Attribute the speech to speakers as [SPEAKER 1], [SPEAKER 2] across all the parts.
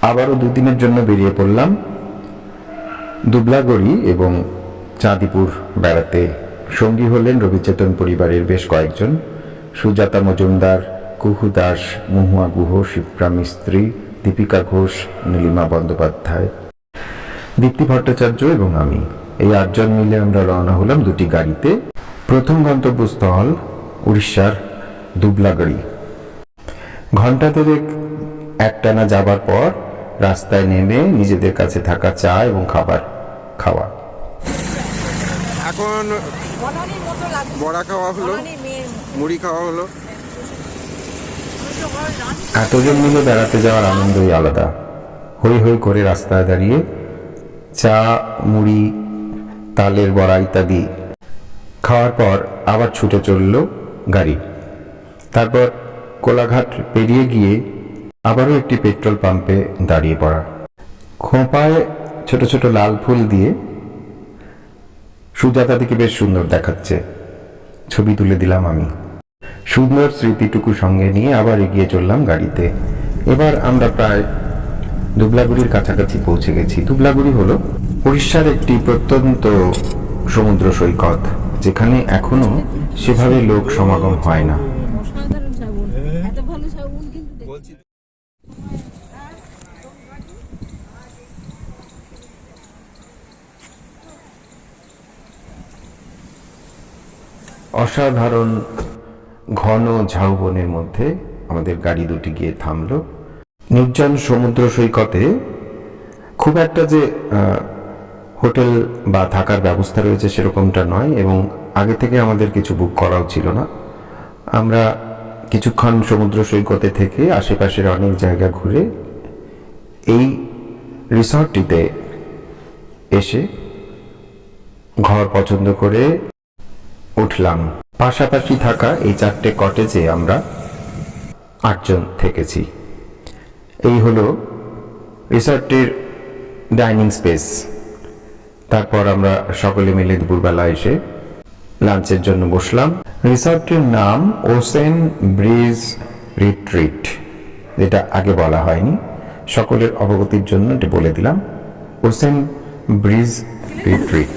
[SPEAKER 1] আবারও দুদিনের জন্য বেরিয়ে পড়লাম দুবলাগড়ি এবং চাঁদিপুর বেড়াতে। সঙ্গী হলেন রবিচেতন পরিবারের বেশ কয়েকজন, সুজাতা মজুমদার, কুহু দাস, মহুয়া গুহ, শিপ্রা মিস্ত্রি, দীপিকা ঘোষ, নীলিমা বন্দ্যোপাধ্যায়, দীপ্তি ভট্টাচার্য এবং আমি। এই 8 জন মিলে আমরা রওনা হলাম দুটি গাড়িতে। প্রথম গন্তব্যস্থল উড়িষ্যার দুবলাগড়ি। ঘণ্টা দেড়েক একটানা যাবার পর রাস্তায় নেমে নিজেদের কাছে থাকা চা এবং খাবার খাওয়া।
[SPEAKER 2] এখন বড়া খাওয়া হলো, মুড়ি খাওয়া হলো।
[SPEAKER 1] এতজন মিলে বেড়াতে যাওয়ার আনন্দই আলাদা। হই হই করে রাস্তায় দাঁড়িয়ে চা, মুড়ি, তালের বড়া ইত্যাদি খাওয়ার পর আবার ছুটে চলল গাড়ি। তারপর কোলাঘাট পেরিয়ে গিয়ে আবারও একটি পেট্রোল পাম্পে দাঁড়িয়ে পড়া। খোঁপায় ছোট ছোট লাল ফুল দিয়ে সুজাতাদিকে বেশ সুন্দর দেখাচ্ছে, ছবি তুলে দিলাম আমি। সুন্দর স্মৃতিটুকু সঙ্গে নিয়ে আবার এগিয়ে চললাম গাড়িতে। এবার আমরা প্রায় দুবলাগুড়ির কাছাকাছি পৌঁছে গেছি। দুবলাগুড়ি হলো উড়িষ্যার একটি প্রত্যন্ত সমুদ্র সৈকত, যেখানে এখনো সেভাবে লোক সমাগম হয় না। অসাধারণ ঘন ঝাউবনের মধ্যে আমাদের গাড়ি দুটি গিয়ে থামলো। নির্জন সমুদ্র সৈকতে খুব একটা যে হোটেল বা থাকার ব্যবস্থা রয়েছে সেরকমটা নয়, এবং আগে থেকে আমাদের কিছু বুক করাও ছিল না। আমরা কিছুক্ষণ সমুদ্র সৈকতে থেকে আশেপাশের অনেক জায়গা ঘুরে এই রিসর্টটিতে এসে ঘর পছন্দ করে উঠলাম। পাশাপাশি থাকা এই 4টে কটেজে আমরা 8 জন থেকেছি। এই হলো রিসর্টটির ডাইনিং স্পেস। তারপর আমরা সকলে মিলে দুপুরবেলা এসে লাঞ্চের জন্য বসলাম। রিসর্টটির নাম ওসেন ব্রিজ রিট্রিট, যেটা আগে বলা হয়নি, সকলের অবগতির জন্য এটা বলে দিলাম। ওসেন ব্রিজ রিট্রিট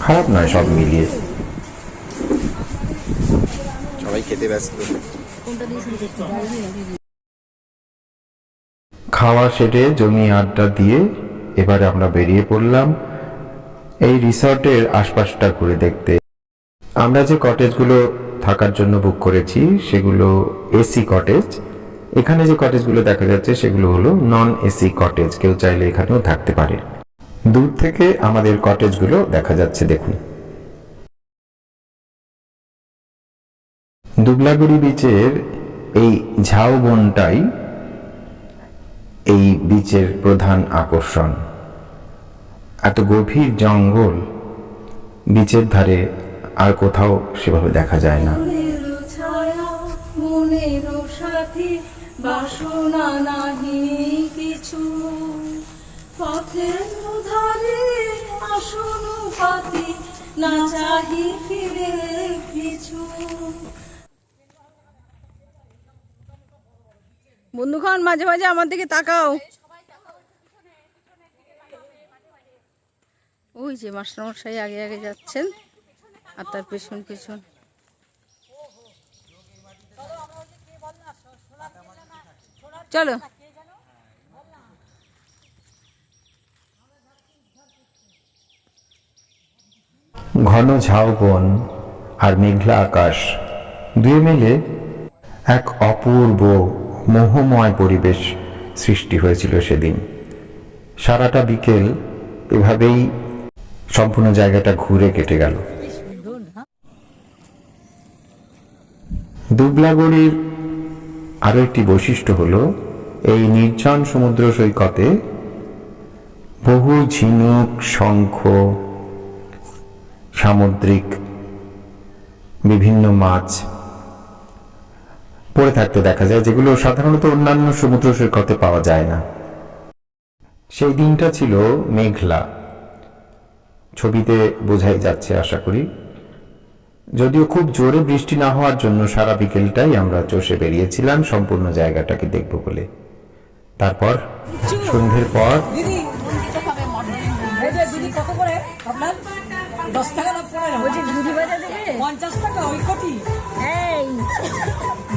[SPEAKER 1] খারাপ নয় সব মিলিয়ে।
[SPEAKER 2] সবাই খেতে ব্যস্ত।
[SPEAKER 1] খাওয়া সেরে জমি আড্ডা দিয়ে এবারে আমরা বেরিয়ে পড়লাম এই রিসর্টের আশপাশটা ঘুরে দেখতে। আমরা যে কটেজগুলো থাকার জন্য বুক করেছি সেগুলো এসি কটেজ। এখানে যে কটেজগুলো দেখা যাচ্ছে সেগুলো হলো নন এসি কটেজ, কেউ চাইলে এখানেও থাকতে পারে। দূর থেকে আমাদের কটেজগুলো দেখা যাচ্ছে, দেখুন। দুবলাগুড়ি বিচের এই ঝাউবনটাই এই বিচের প্রধান আকর্ষণ। এত গভীর জঙ্গল বিচের ধারে আর কোথাও সেভাবে দেখা যায় না।
[SPEAKER 3] বন্ধুগণ, মাঝে মাঝে আমার দিকে তাকাও। ওই যে মাস্টারমশাই আগে আগে যাচ্ছেন আর তার পেছন পেছন চলো।
[SPEAKER 1] ঘন ঝাউবন আর মেঘলা আকাশ দুয়ে মিলে এক অপূর্ব মোহময় পরিবেশ সৃষ্টি হয়েছিল সেদিন। সারাটা বিকেল এভাবেই সম্পূর্ণ জায়গাটা ঘুরে কেটে গেল। দুবলাগড়ির আরো একটি বৈশিষ্ট্য হলো এই নির্জন সমুদ্র সৈকতে বহু ঝিনুক, শঙ্খ, সামুদ্রিক বিভিন্ন মাছ পড়ে থাকতে দেখা যায়, যেগুলো সাধারণত অন্যান্য সমুদ্র সৈকতে পাওয়া যায় না। সেই দিনটা ছিল মেঘলা, ছবিতে বোঝাই যাচ্ছে আশা করি। যদিও খুব জোরে বৃষ্টি না হওয়ার জন্য সারা বিকেলটাই আমরা চষে বেরিয়েছিলাম সম্পূর্ণ জায়গাটাকে দেখব বলে। তারপর সন্ধ্যের পর
[SPEAKER 4] দিদি এই যে দিদি কত করে আপনার 10 টাকা না 15 বলছি ঝুড়ি ভাজা দেবে 50 টাকা ওই কোটি
[SPEAKER 3] এই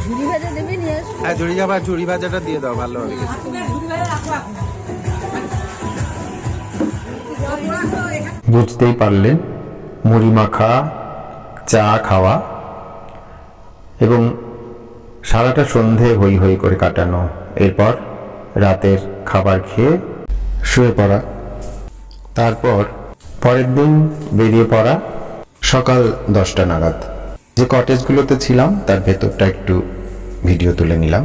[SPEAKER 3] ঝুড়ি ভাজা দেবে নিয়ে আসো।
[SPEAKER 2] হ্যাঁ ঝুড়ি ভাজাটা দিয়ে দাও, ভালো হবে।
[SPEAKER 4] তুমি ঝুড়ি ভাজা রাখো এখন।
[SPEAKER 1] বুঝতেই পারলেন, মুড়ি মাখা, চা খাওয়া এবং সারাটা সন্ধে হই হই করে কাটানো, এরপর রাতের খাবার খেয়ে শুয়ে পড়া, তারপর পরের দিন বেরিয়ে পড়া সকাল 10টা নাগাদ। যে কটেজগুলোতে ছিলাম তার ভেতরটা একটু ভিডিও তুলে নিলাম।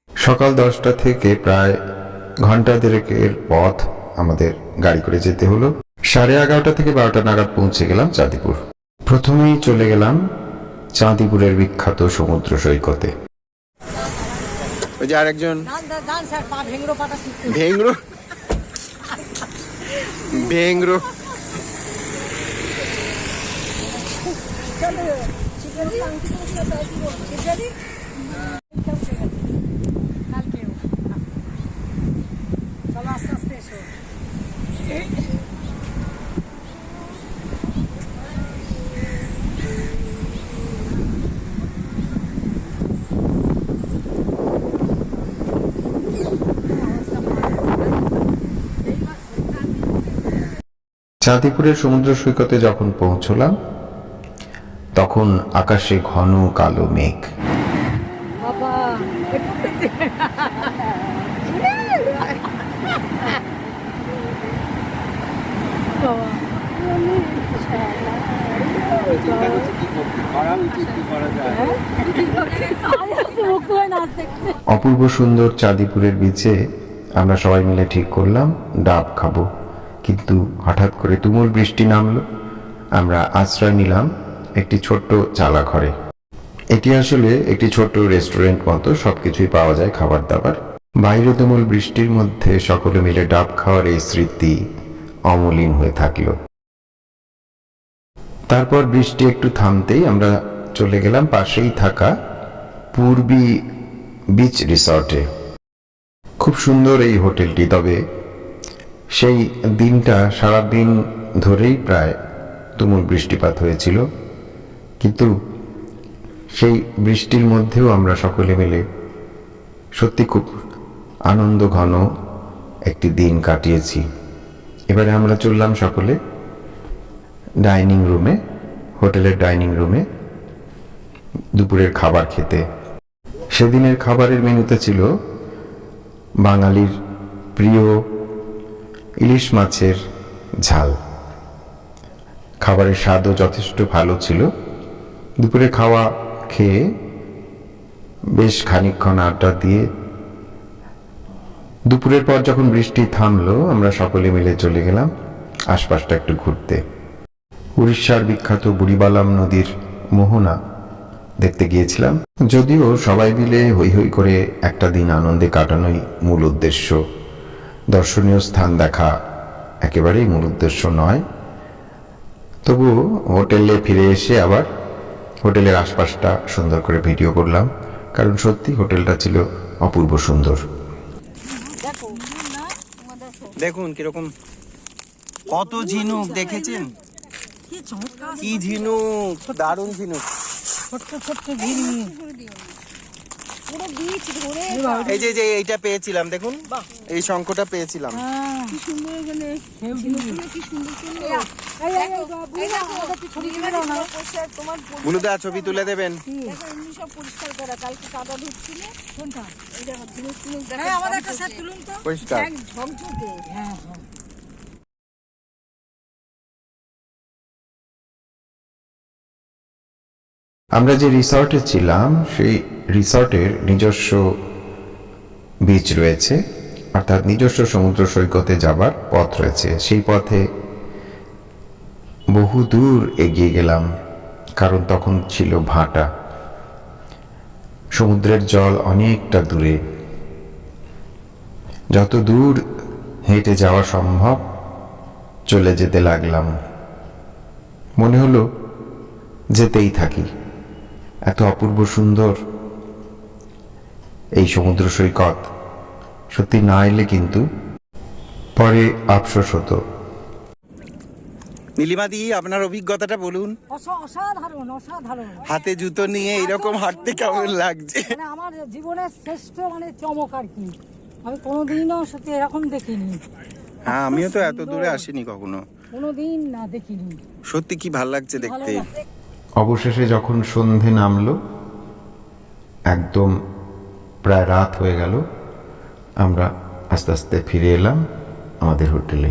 [SPEAKER 1] সকাল 10টা থেকে প্রায় ঘন্টা দেড়েকের পথ আমাদের গাড়ি করে যেতে হলো। 11:30 থেকে 12টা নাগাদ পৌঁছে গেলাম চাঁদিপুর। প্রথমেই চলে গেলাম চাঁদিপুরের বিখ্যাত সমুদ্র সৈকতে।
[SPEAKER 2] ওই যে আরেকজন
[SPEAKER 4] দান স্যার পা ভেঙ্গরো পাটা শিখতে
[SPEAKER 2] ভেংরো ভেংরো
[SPEAKER 4] চলো আস্তে আস্তে এসো
[SPEAKER 1] চাঁদিপুরের সমুদ্র সৈকতে যখন পৌঁছলাম তখন আকাশে ঘন কালো মেঘ। অপূর্ব সুন্দর চাঁদিপুরের বিচে আমরা সবাই মিলে ঠিক করলাম ডাব খাবো, কিন্তু হঠাৎ করে তুমুল বৃষ্টি নামলো। আমরা আশ্রয় নিলাম একটি ছোট্ট চালা ঘরে। এটি আসলে একটি ছোট্ট রেস্টুরেন্ট মতো, সবকিছুই পাওয়া যায় খাবার দাবার। বাইরে তুমুল বৃষ্টির মধ্যে সকলে মিলে ডাব খাওয়ার এই স্মৃতি অমলিন হয়ে থাকলো। তারপর বৃষ্টি একটু থামতেই আমরা চলে গেলাম পাশেই থাকা পূর্বী বিচ রিসর্টে। খুব সুন্দর এই হোটেলটি, তবে সেই দিনটা সারাদিন ধরেই প্রায় তুমুল বৃষ্টিপাত হয়েছিল, কিন্তু সেই বৃষ্টির মধ্যেও আমরা সকলে মিলে সত্যি খুব আনন্দ ঘন একটি দিন কাটিয়েছি। এবারে আমরা চললাম সকলে ডাইনিং রুমে, হোটেলের ডাইনিং রুমে দুপুরের খাবার খেতে। সেদিনের খাবারের মেনুতে ছিল বাঙালির প্রিয় ইলিশ মাছের ঝাল। খাবারের স্বাদও যথেষ্ট ভালো ছিল। দুপুরে খাওয়া খেয়ে বেশ খানিকক্ষণ আড্ডা দিয়ে দুপুরের পর যখন বৃষ্টি থামলো আমরা সকলে মিলে চলে গেলাম আশপাশটা একটু ঘুরতে। উড়িষ্যার বিখ্যাত বুড়িবালাম নদীর মোহনা দেখতে গিয়েছিলাম। যদিও সবাই মিলে হই হই করে একটা দিন আনন্দে কাটানোই মূল উদ্দেশ্য, দর্শনীয় স্থান দেখা একেবারেই মূল উদ্দেশ্য নয়। তবু হোটেলে ফিরে এসে আবার হোটেলের আশপাশটা সুন্দর করে ভিডিও করলাম, কারণ সত্যি হোটেলটা ছিল অপূর্ব সুন্দর।
[SPEAKER 2] দেখুন কিরকম, কত ঝিনুক দেখেছেন?
[SPEAKER 4] কি চমৎকার
[SPEAKER 2] কি ঝিনুক, দারুণ ঝিনুক।
[SPEAKER 4] ছোট্ট ছোট্ট ঝিনুক
[SPEAKER 3] পুরো বিচ ধরে
[SPEAKER 2] এই যে এইটা পেয়েছিলাম, দেখুন এই শঙ্খটা পেয়েছিলাম।
[SPEAKER 3] কি সুন্দর, এখানে ঝিনুকগুলো কি সুন্দর সুন্দর। তোমার
[SPEAKER 2] বুলুদা ছবি তুলে দেবেন।
[SPEAKER 3] দেখো এমনি সব পরিষ্কার করা, কালকে কাদা ঢুকছিল।
[SPEAKER 4] কোনটা?
[SPEAKER 3] এই দেখো ঝিনুক টিনুক দেখো,
[SPEAKER 4] হ্যাঁ আমাদের একটা সেট তুলুন তো
[SPEAKER 2] পরিষ্কার।
[SPEAKER 3] এক ঝকঝকে।
[SPEAKER 4] হ্যাঁ হ্যাঁ
[SPEAKER 1] আমরা যে রিসর্টে ছিলাম সেই রিসর্টের নিজস্ব বিচ রয়েছে, অর্থাৎ নিজস্ব সমুদ্র সৈকতে যাবার পথ রয়েছে। সেই পথে বহু দূর এগিয়ে গেলাম, কারণ তখন ছিল ভাটা, সমুদ্রের জল অনেকটা দূরে। যত দূর হেঁটে যাওয়া সম্ভব চলে যেতে লাগলাম। মনে হলো যেতেই থাকি, এত অপূর্ব সুন্দর এই সমুদ্র সৈকত। সত্যি না এলে কিন্তু পরে আফসোস হতো।
[SPEAKER 2] নীলিমাদি, আপনার অভিজ্ঞতাটা বলুন।
[SPEAKER 4] অসাধারণ অসাধারণ,
[SPEAKER 2] হাতে জুতো নিয়ে এরকম হাঁটতে কেমন লাগছে?
[SPEAKER 4] মানে আমার জীবনের শ্রেষ্ঠ মানে চমক আর কি। আমি কোনোদিনও সত্যি এরকম দেখিনি।
[SPEAKER 2] হ্যাঁ, আমিও তো এত দূরে আসিনি কখনো,
[SPEAKER 4] কোনোদিন না দেখিনি।
[SPEAKER 2] সত্যি কি ভাল লাগছে দেখতে।
[SPEAKER 1] অবশেষে যখন সন্ধে নামলো, একদম প্রায় রাত হয়ে গেল, আমরা আস্তে আস্তে ফিরে এলাম আমাদের হোটেলে।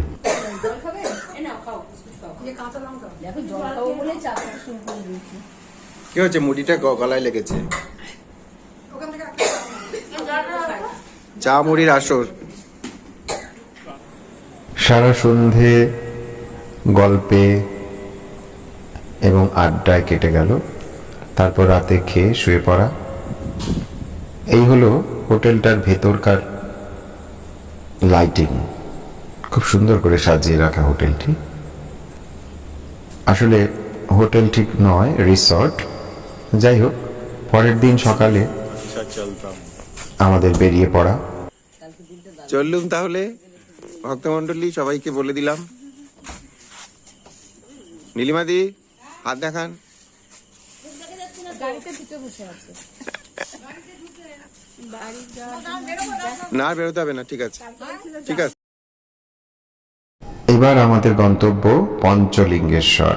[SPEAKER 2] কি হচ্ছে? মুড়িটা গলায় লেগেছে। চা মুড়ির আসর।
[SPEAKER 1] সারা সন্ধে গল্পে এবং আড্ডায় কেটে গেল। তারপর রাতে খেয়ে শুয়ে পড়া। এই হলো হোটেলটার ভেতরকার লাইটিং। খুব সুন্দর করে সাজিয়ে রাখা হোটেলটি। আসলে হোটেল ঠিক নয়, রিসর্ট। যাই হোক, পরের দিন সকালে আমাদের বেরিয়ে পড়া।
[SPEAKER 2] চললুম তাহলে ভক্তমণ্ডলী, সবাইকে বলে দিলাম। নীলিমাদি, হাত দেখান। না, আর বেরোতে হবে না। ঠিক আছে, ঠিক আছে।
[SPEAKER 1] এবার আমাদের গন্তব্য পঞ্চলিঙ্গেশ্বর।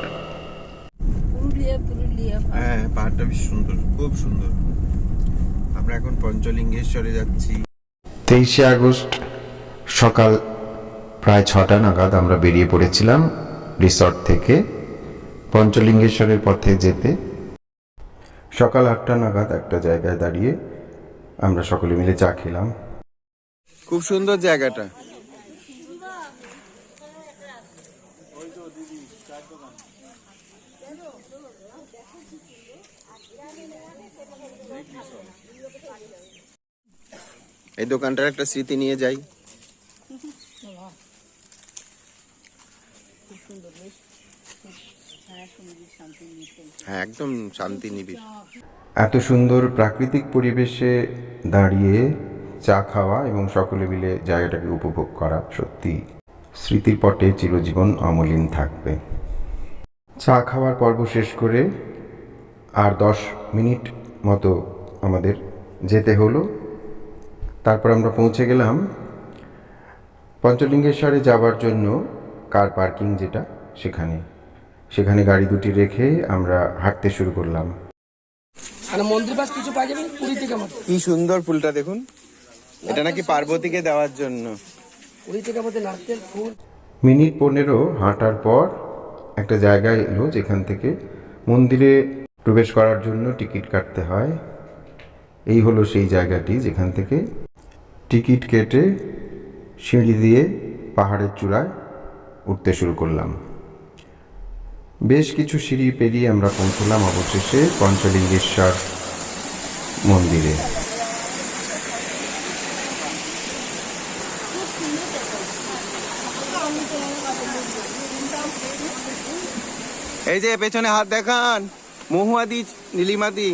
[SPEAKER 2] হ্যাঁ, পাহাড়টা বেশ সুন্দর, খুব সুন্দর। আমরা এখন পঞ্চলিঙ্গেশ্বরে যাচ্ছি।
[SPEAKER 1] 23শে আগস্ট সকাল প্রায় 6টা নাগাদ আমরা বেরিয়ে পড়েছিলাম রিসর্ট থেকে পঞ্চলিঙ্গেশ্বরের পথে যেতে। সকাল 8টা নাগাদ একটা জায়গায় দাঁড়িয়ে আমরা সকলে মিলে চা খেলাম।
[SPEAKER 2] খুব সুন্দর জায়গাটা। এই দোকানটার একটা স্মৃতি নিয়ে যাই। হ্যাঁ, একদম শান্তি নিবিড়।
[SPEAKER 1] এত সুন্দর প্রাকৃতিক পরিবেশে দাঁড়িয়ে চা খাওয়া এবং সকলে মিলে জায়গাটাকে উপভোগ করা সত্যি স্মৃতির পটে চিরজীবন অমলিন থাকবে। চা খাওয়ার পর্ব শেষ করে আর 10 মিনিট মতো আমাদের যেতে হলো। তারপর আমরা পৌঁছে গেলাম পঞ্চলিঙ্গেশ্বরে যাবার জন্য কার পার্কিং যেটা, সেখানে গাড়ি দুটি রেখে আমরা হাঁটতে শুরু করলাম।
[SPEAKER 5] মন্দির পাশ কিছু পাওয়া যাবে পুরী থেকে মতো।
[SPEAKER 2] কি সুন্দর ফুলটা দেখুন। এটা নাকি পার্বতীকে দেওয়ার জন্য।
[SPEAKER 5] পুরী থেকে মতো নারকেল ফুল।
[SPEAKER 1] মিনিট 15 হাঁটার পর একটা জায়গায় এলো যেখান থেকে মন্দিরে প্রবেশ করার জন্য টিকিট কাটতে হয়। এই হলো সেই জায়গাটি যেখান থেকে টিকিট কেটে সিঁড়ি দিয়ে পাহাড়ের চূড়ায় উঠতে শুরু করলাম। বেশ কিছু সিঁড়ি পেরিয়ে আমরা পৌঁছলাম অবশেষে পঞ্চলিঙ্গেশ্বর মন্দিরে।
[SPEAKER 2] এই যে পেছনে হাত দেখান, মহুয়াদি, নীলিমাদি।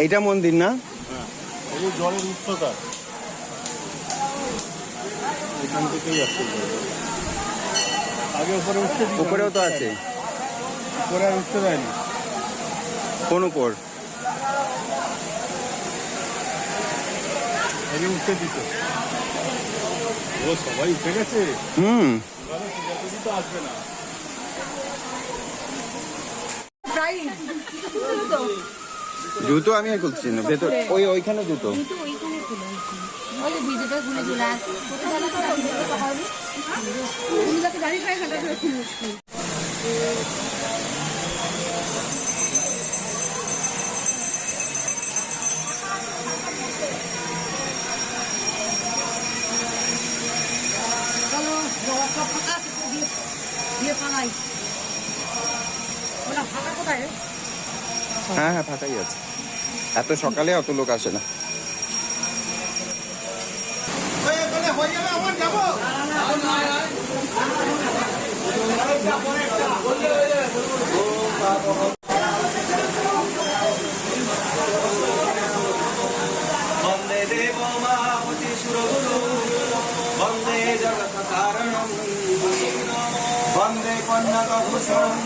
[SPEAKER 2] এইটা মন্দির না?
[SPEAKER 6] জলের উচ্চতা এখান থেকেই আসছে। আগে উপরে উঠতে দিত,
[SPEAKER 2] উপরেও তো আছে।
[SPEAKER 6] উপরে আর উঠতে দেয়নি।
[SPEAKER 2] কোন উপর?
[SPEAKER 6] আগে উঠতে দিত। ও সবাই উঠে গেছে। তো আসবে না।
[SPEAKER 2] জুতো আমি আর খুলছি না, ভেতর ওইখানে জুতো। হ্যাঁ হ্যাঁ, ফাঁকাই আছে। এত সকালে অত লোক আসে না।
[SPEAKER 7] বন্দে দেব মামতি সুরগুরু বন্দে জগৎ কারণম বন্দে কন্যক ভূষণ।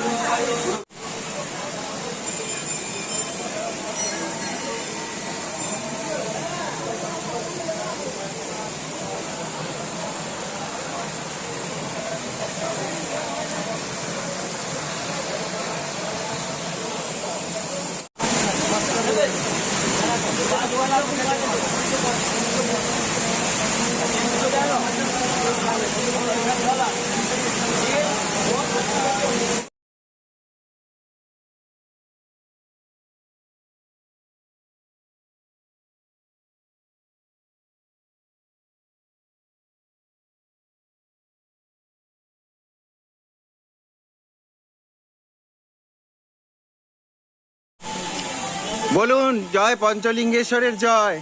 [SPEAKER 2] বলুন জয় পঞ্চলিঙ্গেশ্বরের জয়।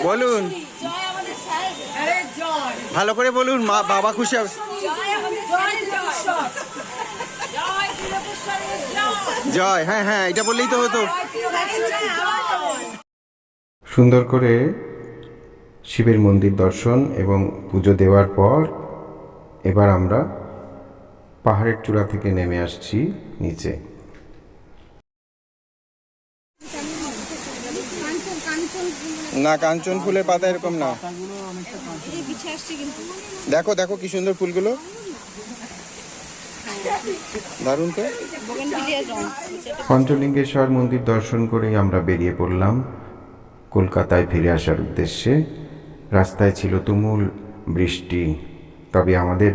[SPEAKER 2] বলুন, ভালো করে বলুন, মা বাবা খুশি হবে। জয়, হ্যাঁ হ্যাঁ, এটা বললেই তো হতো।
[SPEAKER 1] সুন্দর করে শিবের মন্দির দর্শন এবং পুজো দেওয়ার পর এবার আমরা পাহাড়ের চূড়া থেকে নেমে আসছি নিচে।
[SPEAKER 2] না, কাঞ্চন ফুলের পাতা এরকম না। দেখো দেখো কি সুন্দর ফুলগুলো, দারুণ তো।
[SPEAKER 1] পঞ্চলিঙ্গেশ্বর মন্দির দর্শন করেই আমরা বেরিয়ে পড়লাম কলকাতায় ফিরে আসার উদ্দেশ্যে। রাস্তায় ছিল তুমুল বৃষ্টি, তবে আমাদের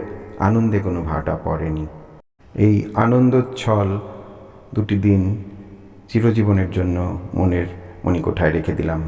[SPEAKER 1] আনন্দে কোনো ভাটা পড়েনি। এই আনন্দোচ্ছল দুটি দিন চিরজীবনের জন্য মনের মণিকোঠায় রেখে দিলাম।